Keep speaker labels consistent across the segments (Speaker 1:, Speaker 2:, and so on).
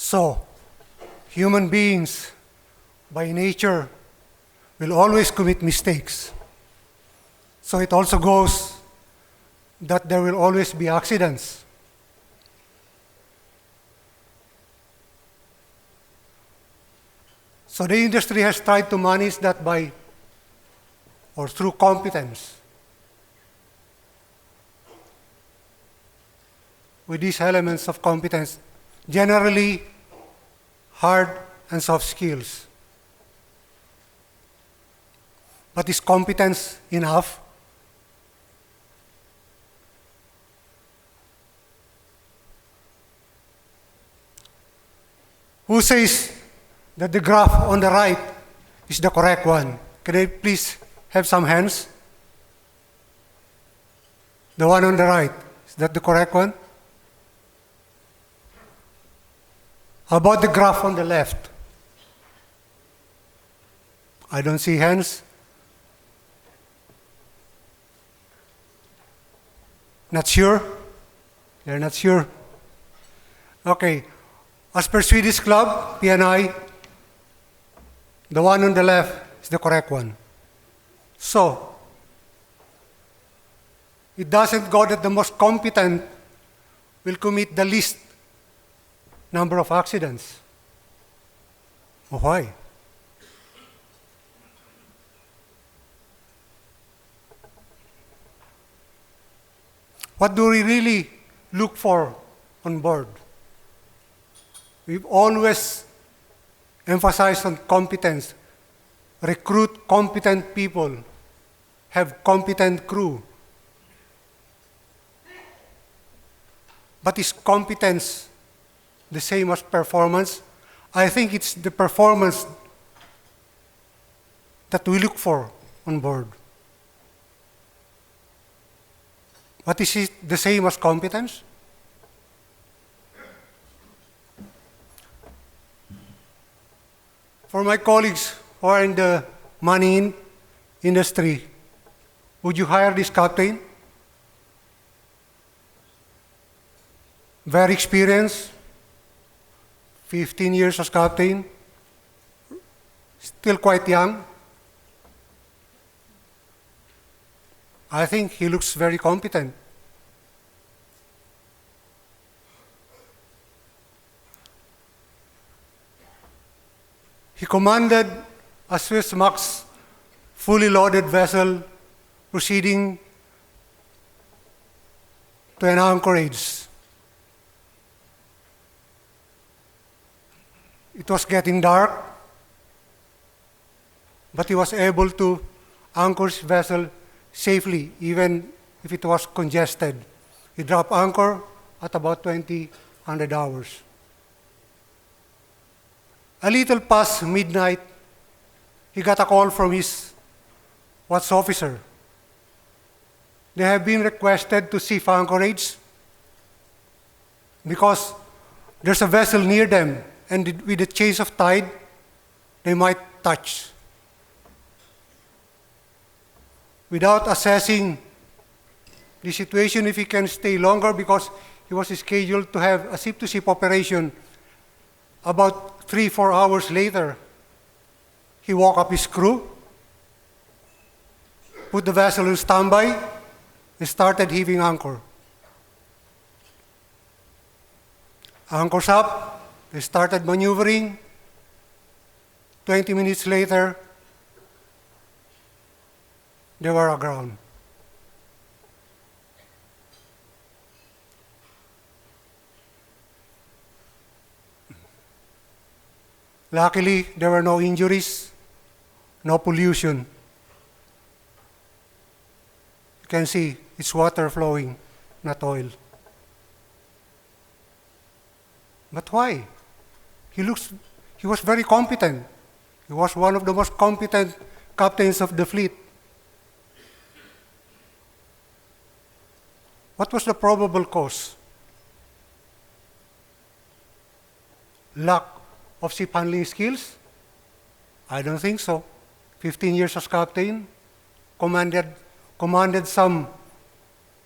Speaker 1: So, human beings, by nature, will always commit mistakes. So it also goes that there will always be accidents. So the industry has tried to manage that by or through competence. With these elements of competence, generally hard and soft skills. But is competence enough? Who says that the graph on the right is the correct one? Can I please have some hands? The one on the right, is that the correct one? How about the graph on the left? I don't see hands. Not sure? You're not sure? Okay. As per Swedish Club, PNI, the one on the left is the correct one. So, it doesn't go that the most competent will commit the least number of accidents. Why? What do we really look for on board? We've always emphasized on competence. Recruit competent people, have competent crew. But is competence the same as performance? I think it's the performance that we look for on board. But is it the same as competence? For my colleagues who are in the mining industry, would you hire this captain? Very experienced, 15 years as captain, still quite young. I think he looks very competent. He commanded a Swiss Max fully loaded vessel proceeding to an anchorage. It was getting dark, but he was able to anchor his vessel safely, even if it was congested. He dropped anchor at about 2000 hours. A little past midnight, he got a call from his watch officer. They have been requested to cease anchorage because there's a vessel near them, and with the change of tide, they might touch. Without assessing the situation, if he can stay longer, because he was scheduled to have a ship-to-ship operation about 3-4 hours later, he woke up his crew, put the vessel on standby, and started heaving anchor. Anchor's up, they started maneuvering. 20 minutes later, they were aground. Luckily, there were no injuries, no pollution. You can see it's water flowing, not oil. But why? He was very competent. He was one of the most competent captains of the fleet. What was the probable cause? Lack of ship handling skills? I don't think so. 15 years as captain, commanded some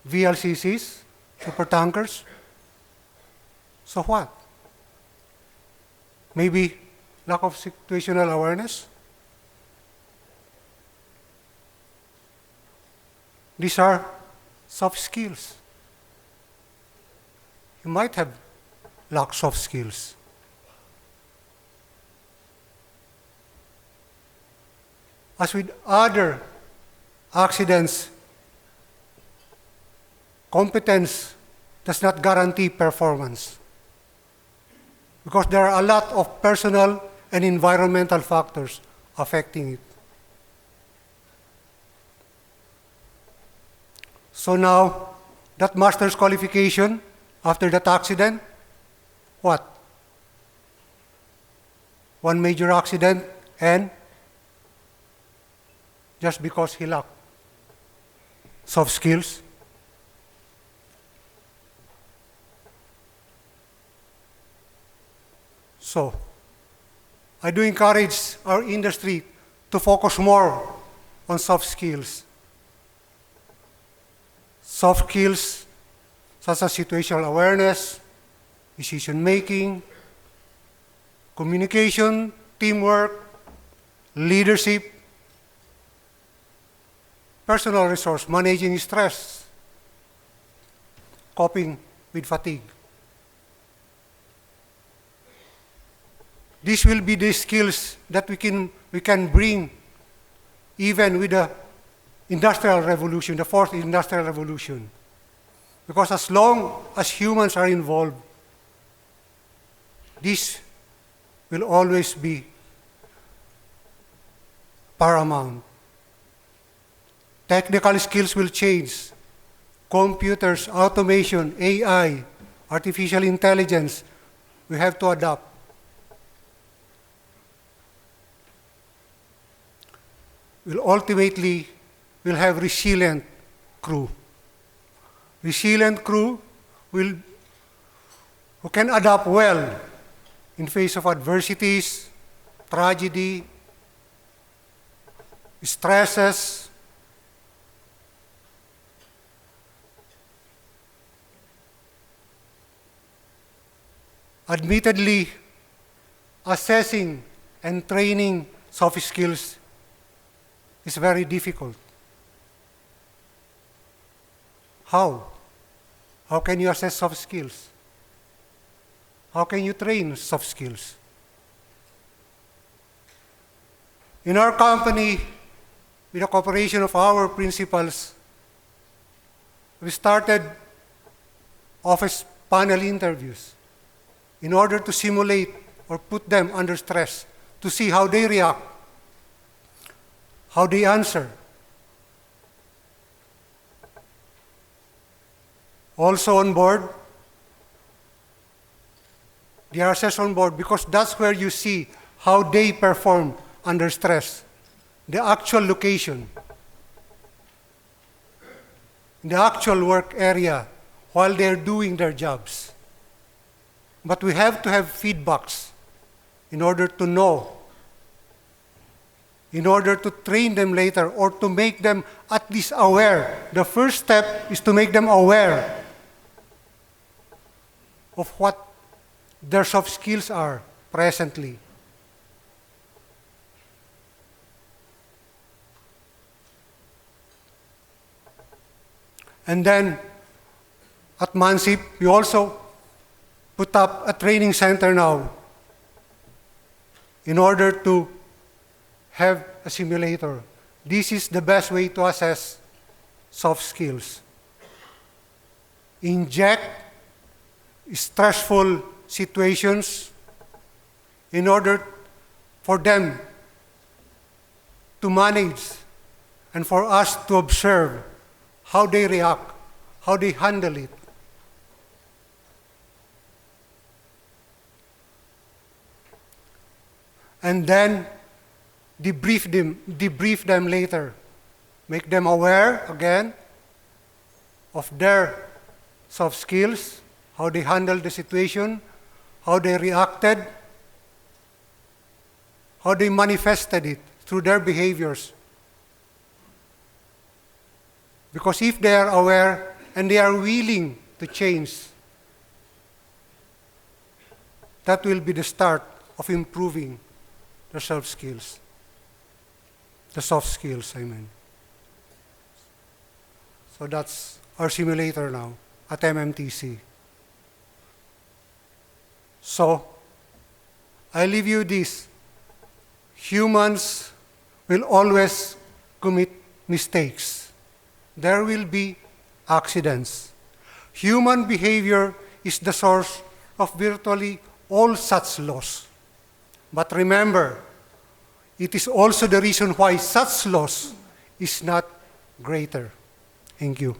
Speaker 1: VLCCs, super tankers. So what? Maybe lack of situational awareness. These are soft skills. You might have lacked soft skills. As with other accidents, competence does not guarantee performance because there are a lot of personal and environmental factors affecting it. So now, that master's qualification after that accident, what? One major accident, and just because he lacked soft skills. So, I do encourage our industry to focus more on soft skills. Soft skills such as situational awareness, decision-making, communication, teamwork, leadership, personal resource, managing stress, coping with fatigue. These will be the skills that we can bring even with the industrial revolution, the fourth industrial revolution. Because as long as humans are involved, this will always be paramount. Technical skills will change. Computers, automation, AI, artificial intelligence, we have to adapt. We'll ultimately have resilient crew. Resilient crew who can adapt well in face of adversities, tragedy, stresses. Admittedly, assessing and training soft skills is very difficult. How? How can you assess soft skills? How can you train soft skills? In our company, with the cooperation of our principals, we started office panel interviews in order to simulate or put them under stress to see how they react, how they answer. Also on board, they are assessed on board because that's where you see how they perform under stress. The actual location, the actual work area while they're doing their jobs. But we have to have feedbacks in order to know, in order to train them later or to make them at least aware. The first step is to make them aware of what their soft skills are presently. And then at Manship, we also put up a training center now in order to have a simulator. This is the best way to assess soft skills. Inject stressful situations in order for them to manage and for us to observe how they react, how they handle it. And then debrief them later. Make them aware again of their soft skills, how they handled the situation, how they reacted, how they manifested it through their behaviors. Because if they are aware and they are willing to change, that will be the start of improving the soft skills. The soft skills, I mean. So that's our simulator now at MMTC. So, I leave you this. Humans will always commit mistakes. There will be accidents. Human behavior is the source of virtually all such laws. But remember, it is also the reason why such loss is not greater. Thank you.